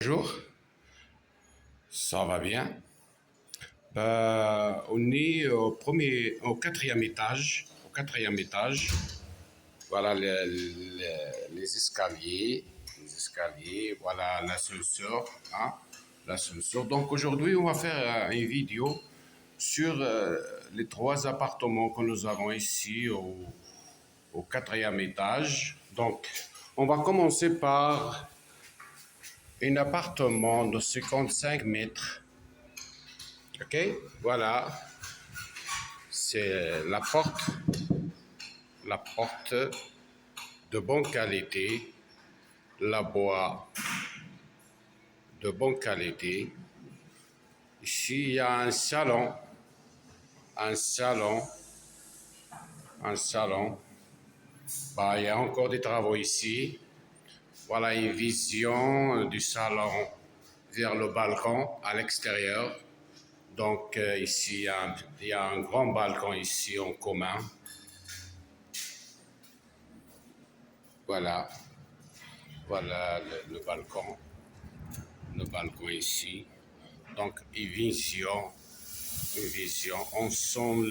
Bonjour, ça va bien? On est au quatrième étage. Au quatrième étage, voilà les escaliers, voilà l'ascenseur, hein, l'ascenseur. Donc aujourd'hui, on va faire une vidéo sur les trois appartements que nous avons ici au quatrième étage. Donc, on va commencer par un appartement de 55 mètres. Ok, voilà, c'est la porte de bonne qualité, la bois de bonne qualité. Ici, il y a un salon, un salon. Bah, il y a encore des travaux ici. Voilà une vision du salon vers le balcon à l'extérieur. Donc ici, il y a un grand balcon ici en commun. Voilà, voilà le balcon. Le balcon ici. Donc, une vision. On sent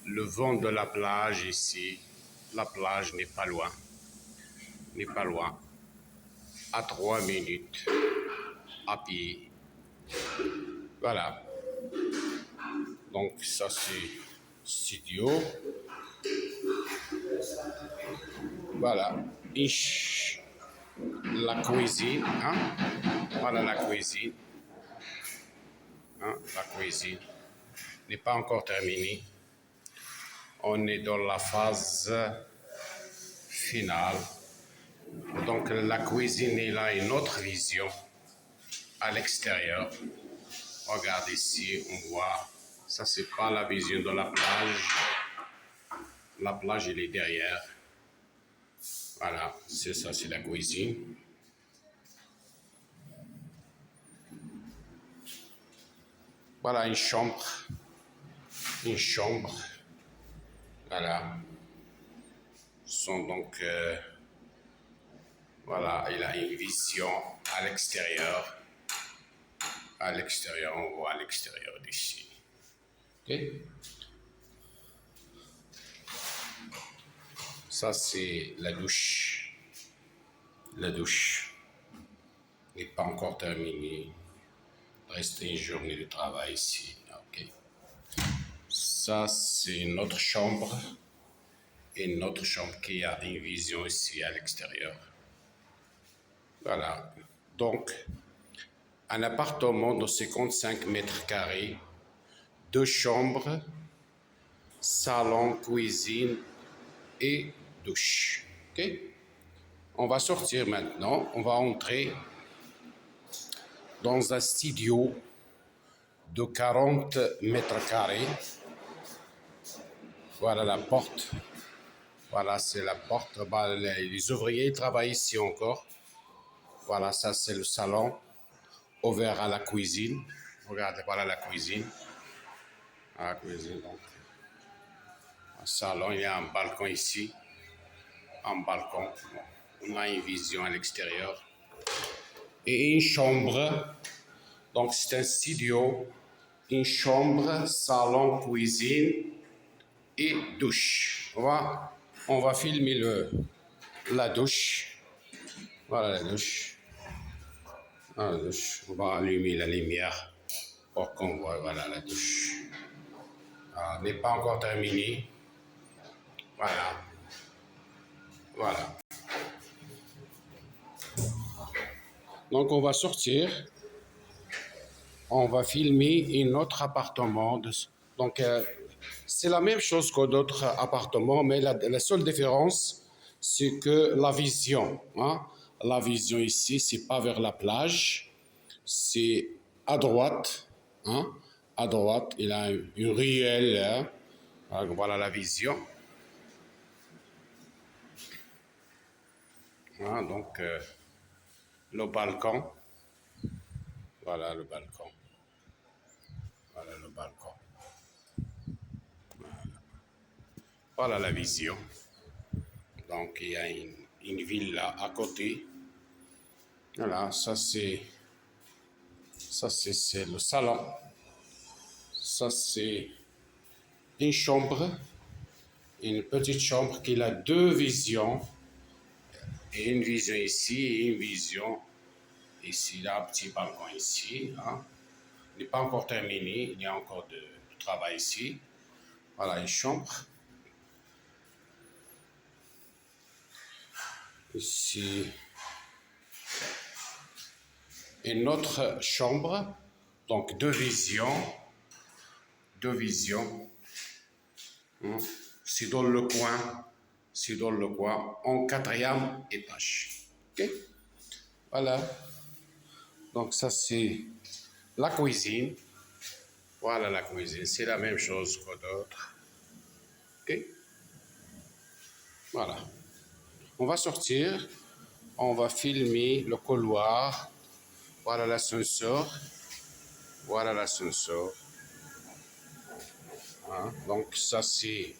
le vent de la plage ici. La plage n'est pas loin. N'est pas loin. À 3 minutes à pied. Voilà. Donc, ça, c'est studio. Voilà. La cuisine. Hein? Voilà la cuisine. Hein? La cuisine n'est pas encore terminée. On est dans la phase finale. Donc la cuisine, il a une autre vision à l'extérieur. Regarde ici, on voit, ça c'est pas la vision de la plage. La plage, elle est derrière. Voilà, c'est ça, c'est la cuisine. Voilà une chambre. Une chambre. Voilà. Donc, voilà, il a une vision à l'extérieur. À l'extérieur, on voit à l'extérieur d'ici. Ok? Ça, c'est la douche. La douche n'est pas encore terminée. Il reste une journée de travail ici. Ok. Ça, c'est notre chambre. Et notre chambre qui a une vision ici à l'extérieur. Voilà. Donc, un appartement de 55 mètres carrés, 2 chambres, salon, cuisine et douche. Ok? On va sortir maintenant. On va entrer dans un studio de 40 mètres carrés. Voilà la porte. Voilà, c'est la porte. Bah, les ouvriers travaillent ici encore. Voilà, ça c'est le salon ouvert à la cuisine. Regardez, voilà la cuisine. La cuisine, donc. Un salon, il y a un balcon ici. Un balcon. On a une vision à l'extérieur. Et une chambre. Donc c'est un studio. Une chambre, salon, cuisine et douche. On va filmer la douche. Voilà la douche. Voilà la douche. On va allumer la lumière pour qu'on voit. Voilà la douche. Elle n'est pas encore terminée. Voilà. Voilà. Donc on va sortir. On va filmer un autre appartement. Donc c'est la même chose que d'autres appartements, mais la seule différence, c'est que la vision, hein, la vision ici, c'est pas vers la plage, c'est à droite, hein, à droite, il a une ruelle, hein, voilà la vision. Hein, donc le balcon, voilà le balcon, voilà le balcon, voilà la vision. Donc il y a une ville là à côté. Voilà, c'est le salon. Ça, c'est une chambre, une petite chambre qui a deux visions. Et une vision ici et une vision ici. Il y a un petit balcon ici. Hein. Il n'est pas encore terminé. Il y a encore du travail ici. Voilà, une chambre. Ici, une autre chambre. Donc, deux visions. Deux visions. Hein. C'est dans le coin. C'est dans le coin. En quatrième étage. OK? Voilà. Donc, ça, c'est la cuisine. Voilà la cuisine. C'est la même chose que d'autres. OK? Voilà. On va sortir. On va filmer le couloir. Voilà l'ascenseur. Voilà l'ascenseur. Hein? Donc, ça, c'est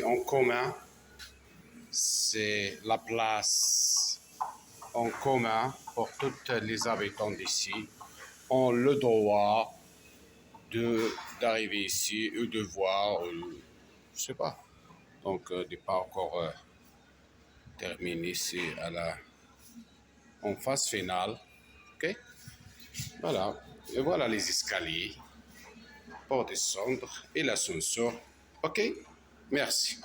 en commun. C'est la place en commun pour tous les habitants d'ici. On le droit d'arriver ici ou de voir, je sais pas. Donc, n'est pas encore terminé, c'est en phase finale. OK? Voilà. Et voilà les escaliers pour descendre et l'ascenseur. OK? Merci.